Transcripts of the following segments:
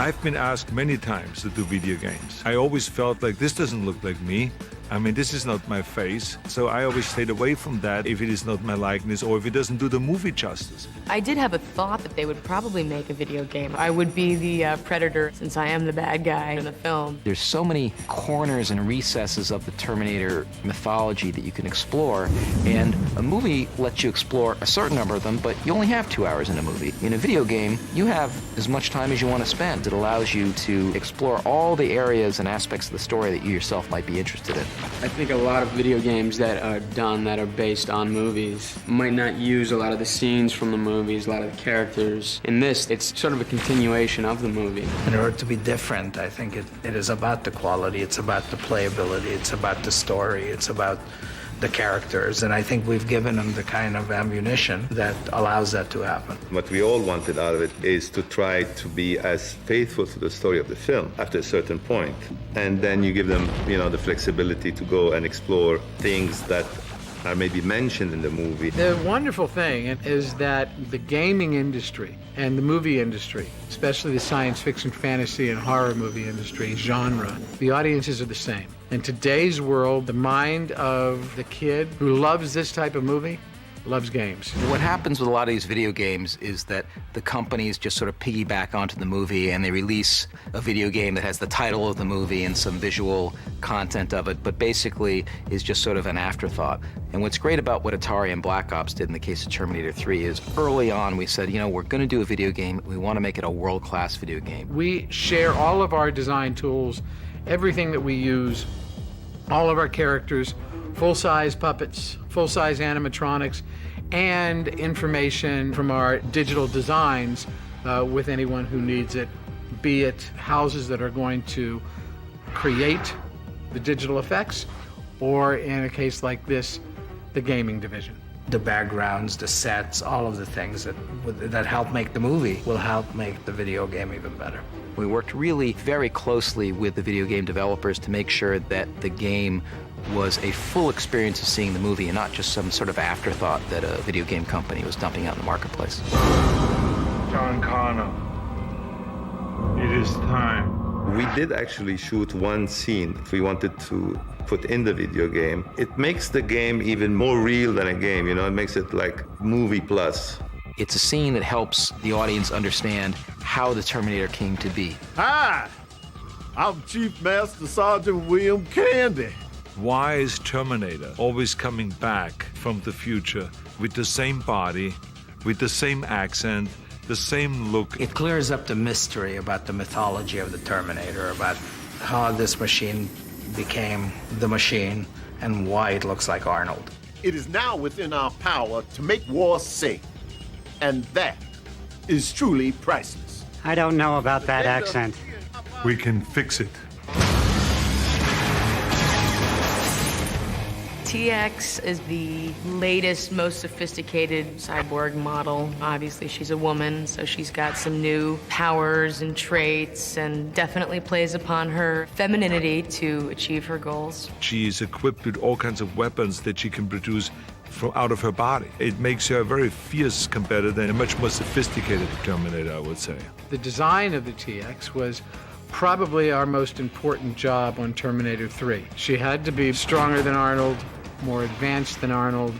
I've been asked many times to do video games. I always felt like this doesn't look like me. I mean, this is not my face. So I always stayed away from that if it is not my likeness or if it doesn't do the movie justice. I did have a thought that they would probably make a video game. I would be the Predator since I am the bad guy in the film. There's so many corners and recesses of the Terminator mythology that you can explore, and a movie lets you explore a certain number of them, but you only have 2 hours in a movie. In a video game, you have as much time as you want to spend. It allows you to explore all the areas and aspects of the story that you yourself might be interested in. I think a lot of video games that are done that are based on movies might not use a lot of the scenes from the movies, a lot of the characters. In this, it's sort of a continuation of the movie. In order to be different, I think it is about the quality, it's about the playability, it's about the story, it's about the characters, and I think we've given them the kind of ammunition that allows that to happen. What we all wanted out of it is to try to be as faithful to the story of the film after a certain point. And then you give them, the flexibility to go and explore things that are maybe mentioned in the movie. The wonderful thing is that the gaming industry and the movie industry, especially the science fiction, fantasy, and horror movie industry genre, the audiences are the same. In today's world, the mind of the kid who loves this type of movie loves games. What happens with a lot of these video games is that the companies just sort of piggyback onto the movie and they release a video game that has the title of the movie and some visual content of it, but basically is just sort of an afterthought. And what's great about what Atari and Black Ops did in the case of Terminator 3 is early on we said, we're going to do a video game. We want to make it a world-class video game. We share all of our design tools, everything that we use, all of our characters, full-size puppets, full-size animatronics, and information from our digital designs with anyone who needs it, be it houses that are going to create the digital effects, or in a case like this, the gaming division. The backgrounds, the sets, all of the things that help make the movie will help make the video game even better. We worked really very closely with the video game developers to make sure that the game was a full experience of seeing the movie and not just some sort of afterthought that a video game company was dumping out in the marketplace. John Connor, it is time. We did actually shoot one scene we wanted to put in the video game. It makes the game even more real than a game, it makes it like movie plus. It's a scene that helps the audience understand how the Terminator came to be. Hi, I'm Chief Master Sergeant William Candy. Why is Terminator always coming back from the future with the same body, with the same accent, the same look? It clears up the mystery about the mythology of the Terminator, about how this machine became the machine and why it looks like Arnold. It is now within our power to make war safe, and that is truly priceless. I don't know about that accent. We can fix it. TX is the latest, most sophisticated cyborg model. Obviously, she's a woman, so she's got some new powers and traits and definitely plays upon her femininity to achieve her goals. She is equipped with all kinds of weapons that she can produce from out of her body. It makes her a very fierce competitor and a much more sophisticated Terminator, I would say. The design of the TX was probably our most important job on Terminator 3. She had to be stronger than Arnold, more advanced than Arnold,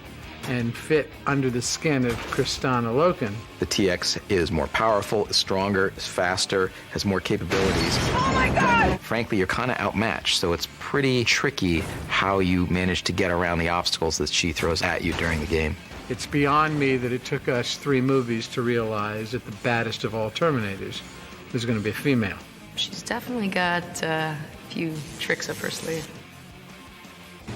and fit under the skin of Kristana Loken. The TX is more powerful, is stronger, is faster, has more capabilities. Oh my God! Frankly, you're kind of outmatched, so it's pretty tricky how you manage to get around the obstacles that she throws at you during the game. It's beyond me that it took us 3 movies to realize that the baddest of all Terminators was going to be a female. She's definitely got a few tricks up her sleeve.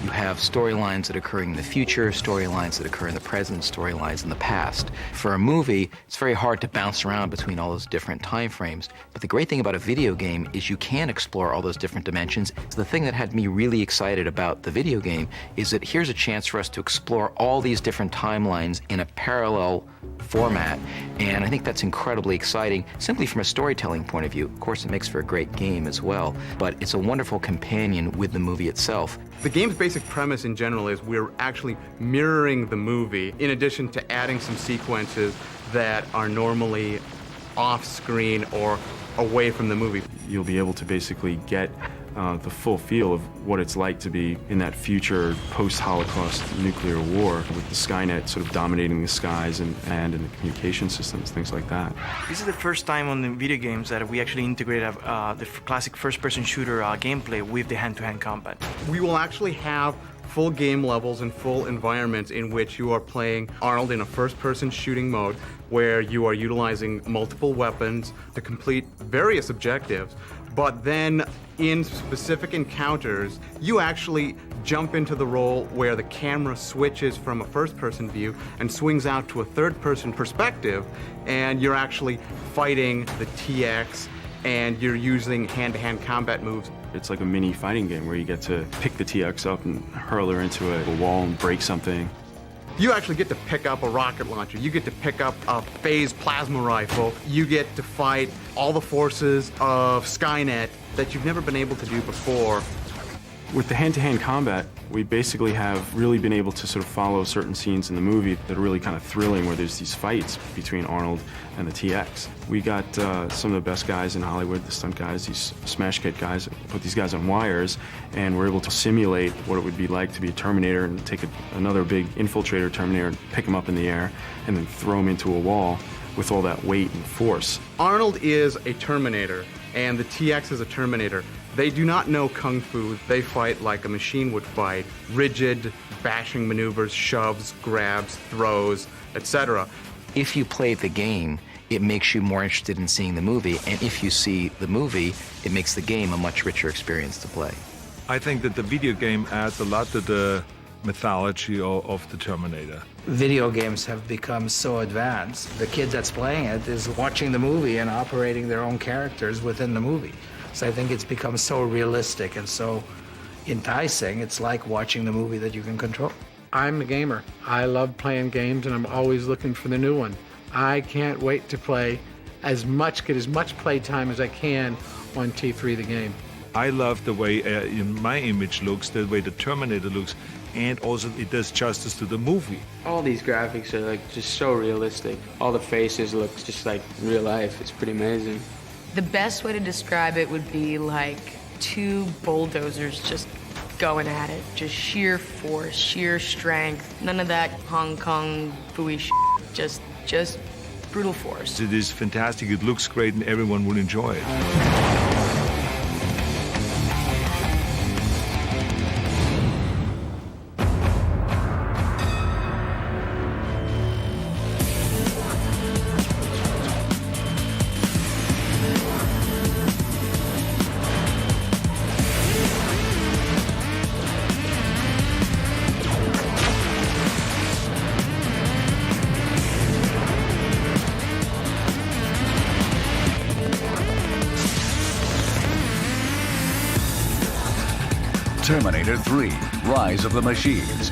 You have storylines that occur in the future, storylines that occur in the present, storylines in the past. For a movie, it's very hard to bounce around between all those different time frames. But the great thing about a video game is you can explore all those different dimensions. The thing that had me really excited about the video game is that here's a chance for us to explore all these different timelines in a parallel format, and I think that's incredibly exciting, simply from a storytelling point of view. Of course, it makes for a great game as well, but it's a wonderful companion with the movie itself. The game's basic premise in general is we're actually mirroring the movie, in addition to adding some sequences that are normally off-screen or away from the movie. You'll be able to basically get the full feel of what it's like to be in that future post-Holocaust nuclear war with the Skynet sort of dominating the skies and in the communication systems, things like that. This is the first time on the video games that we actually integrated the classic first-person shooter gameplay with the hand-to-hand combat. We will actually have full game levels and full environments in which you are playing Arnold in a first-person shooting mode where you are utilizing multiple weapons to complete various objectives, but then in specific encounters, you actually jump into the role where the camera switches from a first-person view and swings out to a third-person perspective, and you're actually fighting the TX, and you're using hand-to-hand combat moves. It's like a mini fighting game where you get to pick the TX up and hurl her into a wall and break something. You actually get to pick up a rocket launcher. You get to pick up a phase plasma rifle. You get to fight all the forces of Skynet that you've never been able to do before. With the hand-to-hand combat, we basically have really been able to sort of follow certain scenes in the movie that are really kind of thrilling, where there's these fights between Arnold and the TX. We got some of the best guys in Hollywood, the stunt guys, these smash kit guys, put these guys on wires, and we're able to simulate what it would be like to be a Terminator and take another big infiltrator Terminator and pick him up in the air and then throw him into a wall with all that weight and force. Arnold is a Terminator, and the TX is a Terminator. They do not know Kung Fu. They fight like a machine would fight. Rigid, bashing maneuvers, shoves, grabs, throws, etc. If you play the game, it makes you more interested in seeing the movie, and if you see the movie, it makes the game a much richer experience to play. I think that the video game adds a lot to the mythology of the Terminator. Video games have become so advanced. The kid that's playing it is watching the movie and operating their own characters within the movie. So I think it's become so realistic and so enticing. It's like watching the movie that you can control. I'm a gamer. I love playing games, and I'm always looking for the new one. I can't wait to play get as much play time as I can on T3 the game. I love the way my image looks, the way the Terminator looks, and also it does justice to the movie. All these graphics are like just so realistic. All the faces look just like real life. It's pretty amazing. The best way to describe it would be like two bulldozers just going at it. Just sheer force, sheer strength. None of that Hong Kong Fooey shit. Just brutal force. It is fantastic, it looks great, and everyone will enjoy it. Terminator 3, Rise of the Machines,